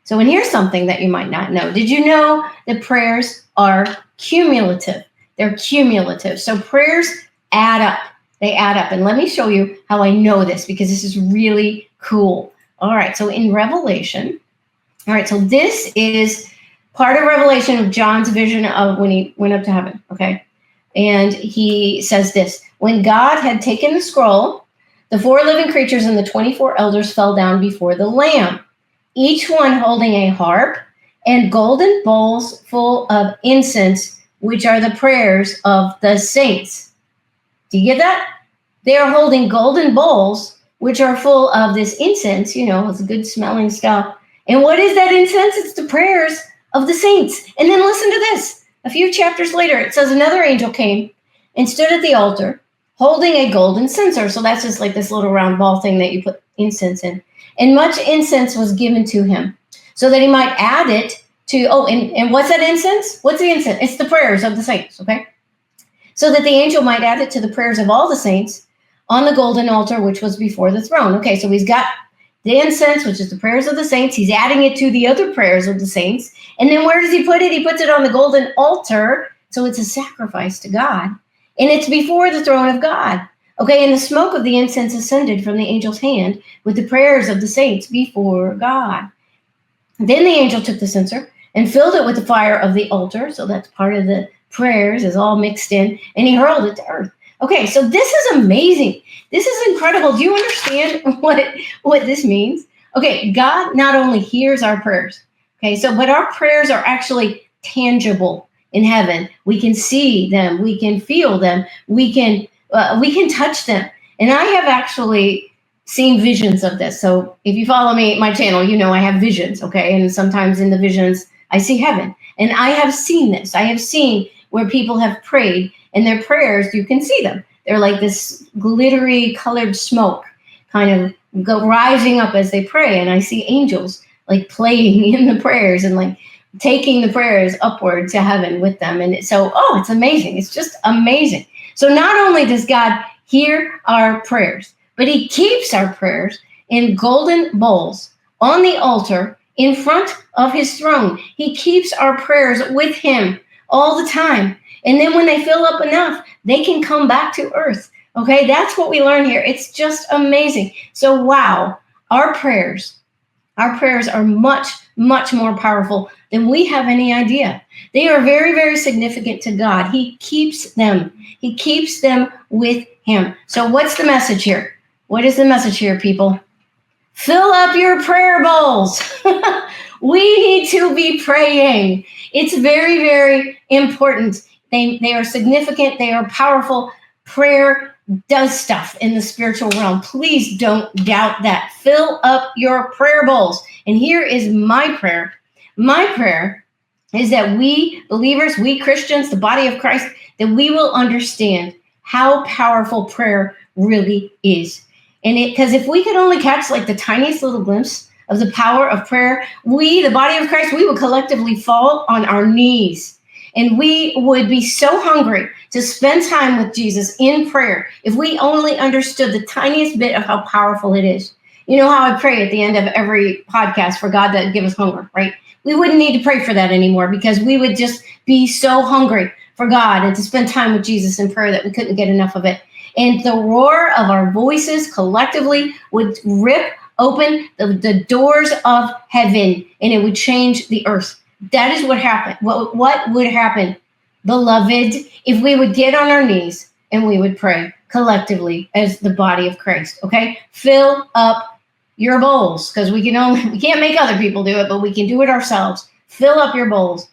So, and here's something that you might not know. Did you know that prayers are cumulative? They're cumulative. So prayers add up. They add up. And let me show you how I know this, because this is really cool. All right. So in Revelation, all right. So this is part of Revelation of John's vision of when he went up to heaven. Okay. And he says this: when God had taken the scroll, the 4 living creatures and the 24 elders fell down before the Lamb, each one holding a harp and golden bowls full of incense, which are the prayers of the saints. Do you get that? They are holding golden bowls, which are full of this incense, it's good smelling stuff. And what is that incense? It's the prayers of the saints. And then listen to this. A few chapters later, it says another angel came and stood at the altar holding a golden censer. So that's just like this little round ball thing that you put incense in. And much incense was given to him so that he might add it to, and what's that incense? What's the incense? It's the prayers of the saints, okay? So that the angel might add it to the prayers of all the saints on the golden altar, which was before the throne. Okay, so he's got the incense, which is the prayers of the saints. He's adding it to the other prayers of the saints. And then where does he put it? He puts it on the golden altar. So it's a sacrifice to God. And it's before the throne of God. Okay, and the smoke of the incense ascended from the angel's hand with the prayers of the saints before God. Then the angel took the censer and filled it with the fire of the altar. So that's part of the prayers, is all mixed in. And he hurled it to earth. Okay, so this is amazing. This is incredible. Do you understand what this means? Okay, God not only hears our prayers, okay, but our prayers are actually tangible in heaven. We can see them, we can feel them, we can touch them. And I have actually seen visions of this. So if you follow me, my channel, I have visions, okay? And sometimes in the visions, I see heaven. And I have seen this. I have seen where people have prayed, and their prayers, you can see them. They're like this glittery colored smoke kind of rising up as they pray. And I see angels like playing in the prayers and like taking the prayers upward to heaven with them. And so, it's amazing. It's just amazing. So not only does God hear our prayers, but he keeps our prayers in golden bowls on the altar in front of his throne. He keeps our prayers with him all the time. And then when they fill up enough, they can come back to earth. Okay, that's what we learn here. It's just amazing. So, wow, our prayers are much, much more powerful than we have any idea. They are very, very significant to God. He keeps them. He keeps them with him. So what's the message here? What is the message here, people? Fill up your prayer bowls. We need to be praying. It's very, very important. They are significant. They are powerful. Prayer does stuff in the spiritual realm. Please don't doubt that. Fill up your prayer bowls. And here is my prayer. My prayer is that we believers, we Christians, the body of Christ, that we will understand how powerful prayer really is. And because if we could only catch like the tiniest little glimpse of the power of prayer, we, the body of Christ, we would collectively fall on our knees. And we would be so hungry to spend time with Jesus in prayer if we only understood the tiniest bit of how powerful it is. You know how I pray at the end of every podcast for God to give us hunger, right? We wouldn't need to pray for that anymore because we would just be so hungry for God and to spend time with Jesus in prayer that we couldn't get enough of it. And the roar of our voices collectively would rip open the doors of heaven, and it would change the earth. That is what happened. What would happen, beloved, if we would get on our knees and we would pray collectively as the body of Christ, okay? Fill up your bowls, because we can't make other people do it, but we can do it ourselves. Fill up your bowls